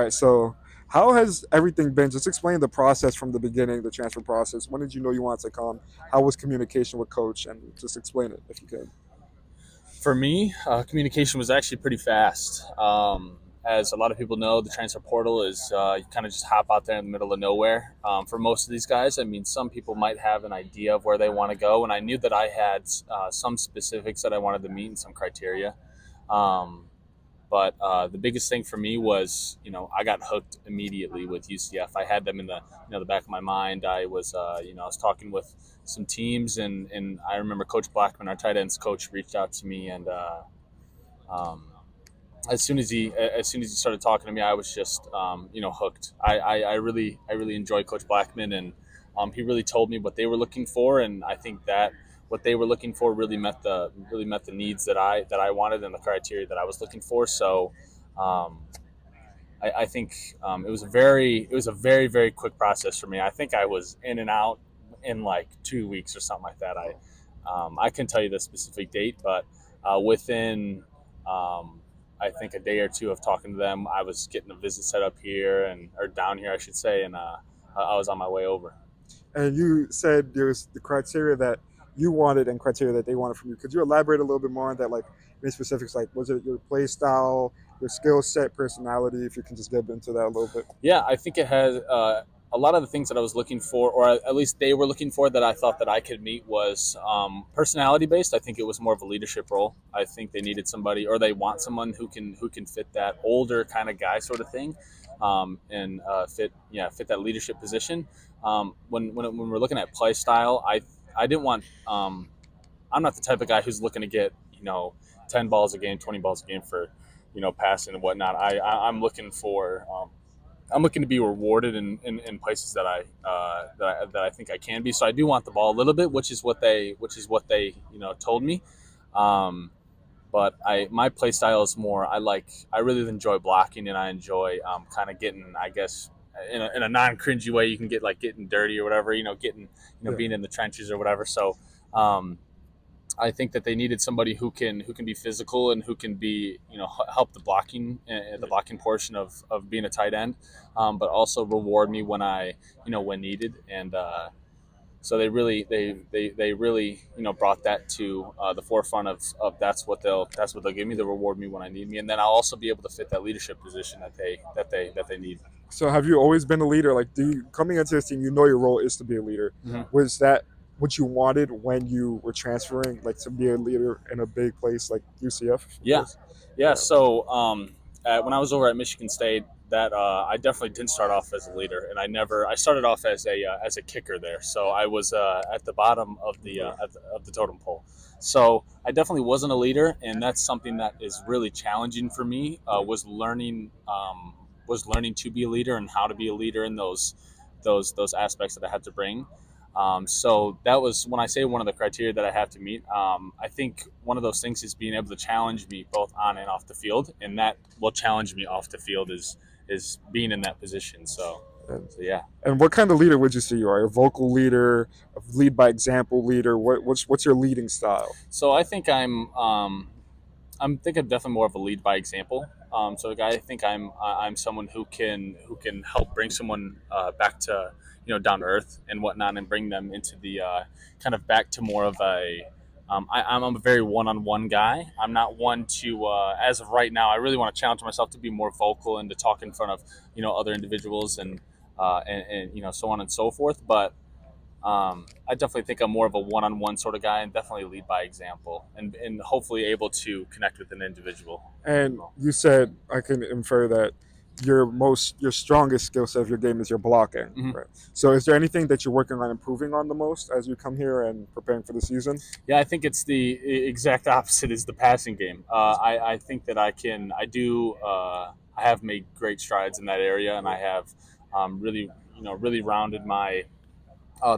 right. So, how has everything been? Just explain the process from the beginning, the transfer process. When did you know you wanted to come? How was communication with coach? And just explain it if you could. For me, communication was actually pretty fast. As a lot of people know, the transfer portal is you kind of just hop out there in the middle of nowhere. For most of these guys, I mean, some people might have an idea of where they want to go, and I knew that I had some specifics that I wanted to meet and some criteria. Um, but the biggest thing for me was, I got hooked immediately with UCF. I had them in the back of my mind. I was, I was talking with some teams, and I remember Coach Blackman, our tight ends coach, reached out to me, and um, as soon as he started talking to me, I was just, hooked. I really enjoy Coach Blackman, and he really told me what they were looking for, and I think that what they were looking for really met the needs that I wanted and the criteria that I was looking for. So um, I think it was a very very quick process for me. I think I was in and out in like 2 weeks or something like that. I can tell you the specific date, but within I think a day or two of talking to them, I was getting a visit set up here and or down here, I should say, and I was on my way over. And you said there's the criteria that you wanted and criteria that they wanted from you. Could you elaborate a little bit more on that? Like any specifics? Like was it your play style, your skill set, personality? If you can just get into that a little bit. Yeah, I think it has a lot of the things that I was looking for, or at least they were looking for, that I thought that I could meet was personality based. I think it was more of a leadership role. I think they needed somebody, or they want someone who can fit that older kind of guy sort of thing, and fit that leadership position. When we're looking at play style, I didn't want. I'm not the type of guy who's looking to get 10 balls a game, 20 balls a game for passing and whatnot. I'm looking for I'm looking to be rewarded in places that I think I can be. So I do want the ball a little bit, which is what they told me. Um, but my play style is more. I really enjoy blocking, and I enjoy kind of getting, I guess, in a non cringy way. You can get like getting dirty or whatever. Getting Yeah. being in the trenches or whatever. So. Um, I think that they needed somebody who can be physical and who can be help the blocking portion of being a tight end, but also reward me when needed. And so they really brought that to the forefront of that's what they'll give me. They'll reward me when I need me, and then I'll also be able to fit that leadership position that they need. So have you always been a leader? Like, do you coming into this team, you know your role is to be a leader. Mhm. Was that what you wanted when you were transferring, like to be a leader in a big place like UCF? Of Yeah, course. yeah. Yeah. So when I was over at Michigan State, that I definitely didn't start off as a leader, and I started off as a kicker there. So I was at the bottom of the totem pole. So I definitely wasn't a leader, and that's something that is really challenging for me. Was learning to be a leader and how to be a leader in those aspects that I had to bring. So that was when I say one of the criteria that I have to meet. I think one of those things is being able to challenge me both on and off the field, and that will challenge me off the field is being in that position. So, And, so yeah. and what kind of leader would you say you are? A vocal leader, a lead by example leader? What's your leading style? So I think I'm definitely more of a lead by example. So I think I'm someone who can help bring someone back to down to earth and whatnot, and bring them into the kind of back to more of a. I'm a very one-on-one guy. I'm not one to, as of right now, I really want to challenge myself to be more vocal and to talk in front of other individuals and so on and so forth. But I definitely think I'm more of a one-on-one sort of guy, and definitely lead by example, and hopefully able to connect with an individual. And you said I can infer that your strongest skill set of your game is your blocking, Mhm. right? So is there anything that you're working on improving on the most as you come here and preparing for the season? Yeah, I think it's the exact opposite is the passing game. I think that I have made great strides in that area, and I have really rounded my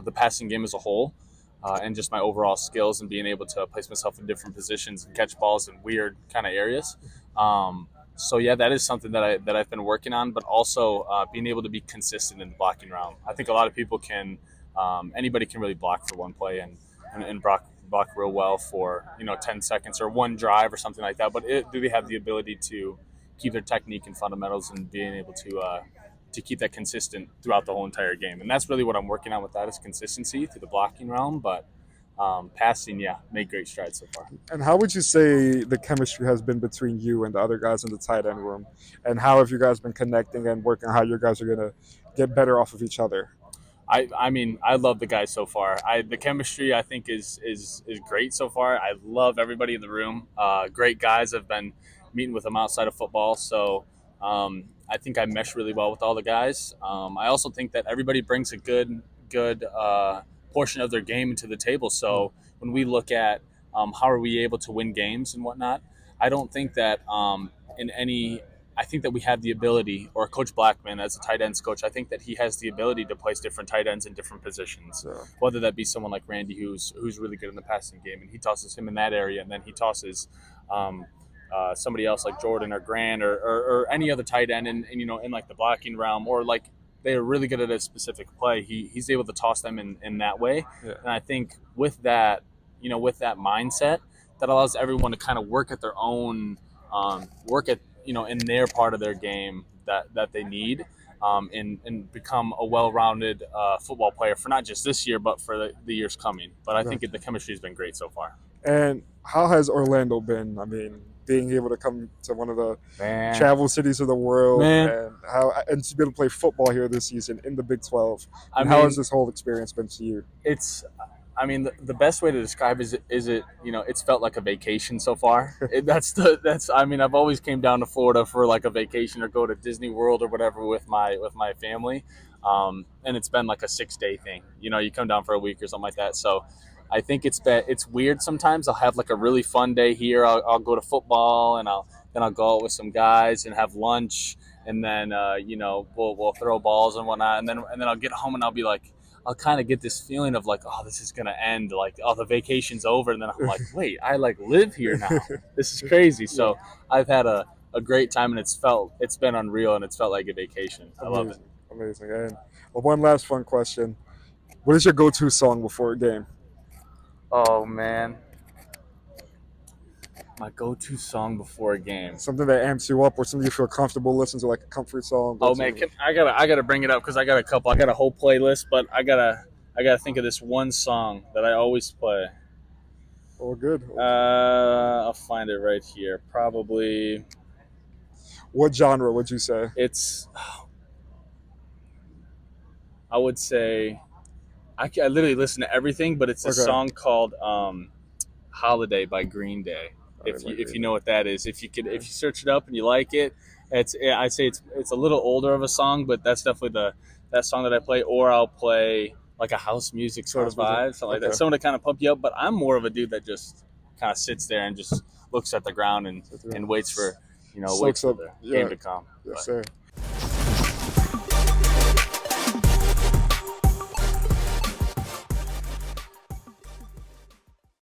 the passing game as a whole, and just my overall skills and being able to place myself in different positions and catch balls in weird kind of areas. So yeah, that is something that I've been working on, but also being able to be consistent in the blocking round. I think a lot of people can, anybody can really block for one play and block real well for 10 seconds or one drive or something like that. But do they have the ability to keep their technique and fundamentals and being able to keep that consistent throughout the whole entire game. And that's really what I'm working on with that is consistency through the blocking realm. But passing, yeah, made great strides so far. And how would you say the chemistry has been between you and the other guys in the tight end room? And how have you guys been connecting and working on how you guys are going to get better off of each other? I mean, I love the guys so far. The chemistry I think is great so far. I love everybody in the room. Great guys. I've been meeting with them outside of football, so I think I mesh really well with all the guys. I also think that everybody brings a good portion of their game into the table. So when we look at how are we able to win games and whatnot, I don't think that in any I think that we have the ability, or Coach Blackman as a tight ends coach, I think that he has the ability to place different tight ends in different positions. So, Whether that be someone like Randy, who's really good in the passing game, and he tosses him in that area, and then he tosses somebody else like Jordan or Grant or any other tight end, and in like the blocking realm, or like they are really good at a specific play. He's able to toss them in that way, yeah. and I think with that, with that mindset, that allows everyone to kind of work at their own work at in their part of their game that they need, and become a well-rounded football player for not just this year but for the years coming. But I think the chemistry has been great so far. And how has Orlando been? I mean, being able to come to one of the Man, travel cities of the world, Man. and to be able to play football here this season in the Big 12. I And how mean, has this whole experience been to you? I mean, the best way to describe is it's felt like a vacation so far. I mean, I've always came down to Florida for like a vacation or go to Disney World or whatever with my family, and it's been like a 6-day thing. You come down for a week or something like that. So I think it's weird sometimes. I'll have like a really fun day here. I'll go to football, and I'll go out with some guys and have lunch, and then we'll throw balls and whatnot, and then I'll get home and I'll be like, I'll kind of get this feeling of like, oh, this is gonna end, like, oh, the vacation's over, and then I'm like, wait, I like live here now. This is crazy. So I've had a great time, and it's been unreal, and it's felt like a vacation. I love it. Amazing. And one last fun question: what is your go-to song before a game? Oh man, my go-to song before a game. Something that amps you up, or something you feel comfortable listening to, like a comfort song. Oh man, I gotta bring it up because I got a couple. I got a whole playlist, but I gotta think of this one song that I always play. Oh, good. I'll find it right here. Probably. What genre would you say? I would say, I literally listen to everything, but it's a song called "Holiday" by Green Day. If you know what that is, if you search it up and you like it, I'd say it's a little older of a song, but that's definitely that song that I play. Or I'll play like a house music sort of vibe, something like that, someone to kind of pump you up. But I'm more of a dude that just kind of sits there and just looks at the ground and waits for the game to come. Yes, sir.